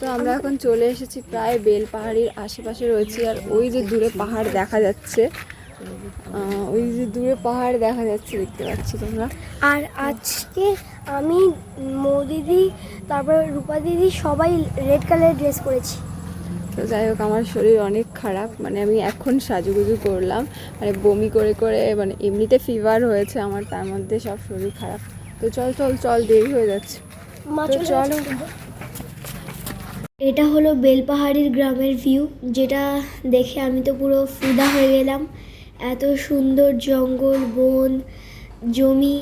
তো আমরা এখন চলে এসেছি প্রায় বেলপাহাড়ির আশেপাশে রয়েছি। আর ওই যে দূরে পাহাড় দেখা যাচ্ছে, ওই যে দূরে পাহাড় দেখা যাচ্ছে, দেখতে পাচ্ছি তোমরা। আর আজকে আমি দিদি তারপর রূপা দিদি সবাই রেড কালারের ড্রেস পরেছি। তো যাই হোক, আমার শরীর অনেক খারাপ, মানে আমি এখন সাজুগুজু করলাম, মানে বমি করে করে, মানে এমনিতে ফিভার হয়েছে আমার, তার মধ্যে সব শরীর খারাপ। তো চল চল চল, দেরি হয়ে যাচ্ছে, তো চলো। এটা হলো বেলপাহাড়ির গ্রামের ভিউ, যেটা দেখে আমি তো পুরো ফিদা হয়ে গেলাম। এত সুন্দর জঙ্গল, বন, জমি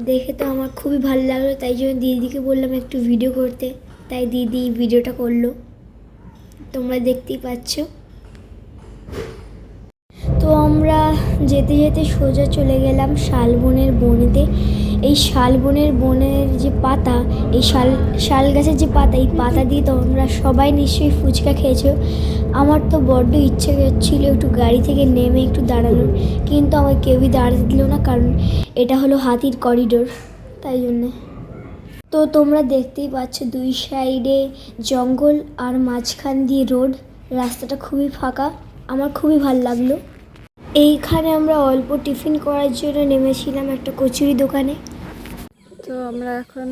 দেখে তো আমার খুবই ভালো লাগলো। তাই জন্য দিদিকে বললাম একটু ভিডিও করতে, তাই দিদি ভিডিওটা করলো, তোমরা দেখতেই পাচ্ছ। তো আমরা যেতে যেতে সোজা চলে গেলাম শালবনের বনেতে। এই শালবনের বনের যে পাতা, এই শাল গাছের যে পাতা, এই পাতা দিয়ে তো আমরা সবাই নিশ্চয়ই ফুচকা খেয়েছো। আমার তো বড্ড ইচ্ছে করছিল একটু গাড়ি থেকে নেমে একটু দাঁড়ানোর, কিন্তু আমার কেউই দাঁড়াতে দিল না, কারণ এটা হলো হাতির করিডোর, তাই জন্যে। তো তোমরা দেখতেই পাচ্ছ দুই সাইডে জঙ্গল আর মাঝখান দিয়ে রোড, রাস্তাটা খুবই ফাঁকা, আমার খুবই ভালো লাগলো। এইখানে আমরা অল্প টিফিন করার জন্য নেমেছিলাম একটা কচুরি দোকানে। তো আমরা এখন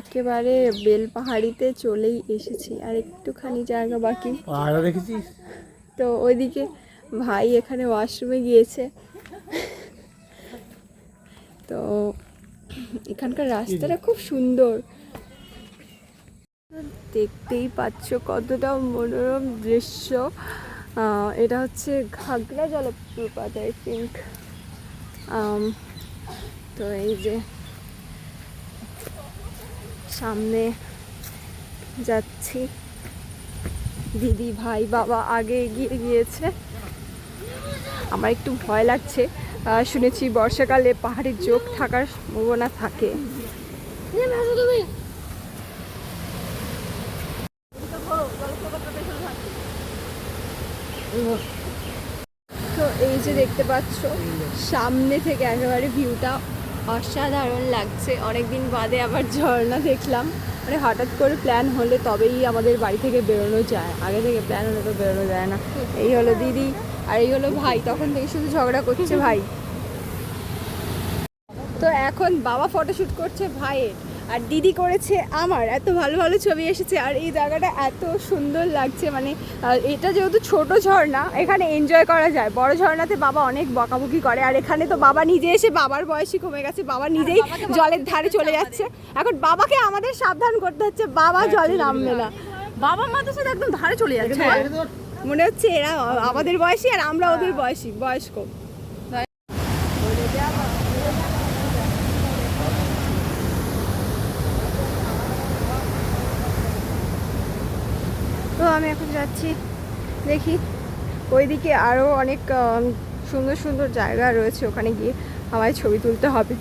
একেবারে বেলপাহাড়িতে চলেই এসেছি, আর একটুখানি জায়গা বাকি। দেখেছিস? তো ওইদিকে ভাই এখানে ওয়াশরুমে গিয়েছে। তো এখানকার রাস্তাটা খুব সুন্দর, দেখতেই পাচ্ছ কতটা মনোরম দৃশ্য। এটা হচ্ছে ঘাগরা জলপ্রপাত, আই থিঙ্ক। তো এই যে সামনে যাচ্ছি, দিদি ভাই বাবা আগে এগিয়ে গিয়েছে। আমার একটু ভয় লাগছে, শুনেছি বর্ষাকালে পাহাড়ের জোক থাকার সম্ভাবনা থাকে। তো এই যে দেখতে পাচ্ছ সামনে থেকে একেবারে ভিউটা অসাধারণ লাগছে। অনেকদিন বাদে আবার ঝর্ণা দেখলাম, মানে হঠাৎ করে প্ল্যান হলে তবেই আমাদের বাড়ি থেকে বেরোনো যায়, আগে থেকে প্ল্যান হলে তো বেরোনো যায় না। এই হলো দিদি আর এই হলো ভাই, তখন থেকে শুধু ঝগড়া করছে ভাই। তো এখন বাবা ফটোশ্যুট করছে ভাইয়ের, আর দিদি করেছে আমার। এত ভালো ভালো ছবি এসেছে, আর এই জায়গাটা এত সুন্দর লাগছে। মানে এটা যেহেতু ছোট ঝর্ণা, এখানে এনজয় করা যায়। বড় ঝর্ণাতে বাবা অনেক বকাবকি করে, আর এখানে তো বাবা নিজে এসে, বাবার বয়সই কমে গেছে, বাবা নিজেই জলের ধারে চলে যাচ্ছে। এখন বাবাকে আমাদের সাবধান করতে হচ্ছে, বাবা জলে নামবে না। বাবা মা তো সাথে একদম ধারে চলে যাচ্ছে, মনে হচ্ছে এরা আমাদের বয়সী আর আমরা ওদের বয়স্ক। তো আমি এখন যাচ্ছি, দেখি ওইদিকে আরও অনেক সুন্দর সুন্দর জায়গা রয়েছে, ওখানে গিয়ে আমায় ছবি তুলতে হবে।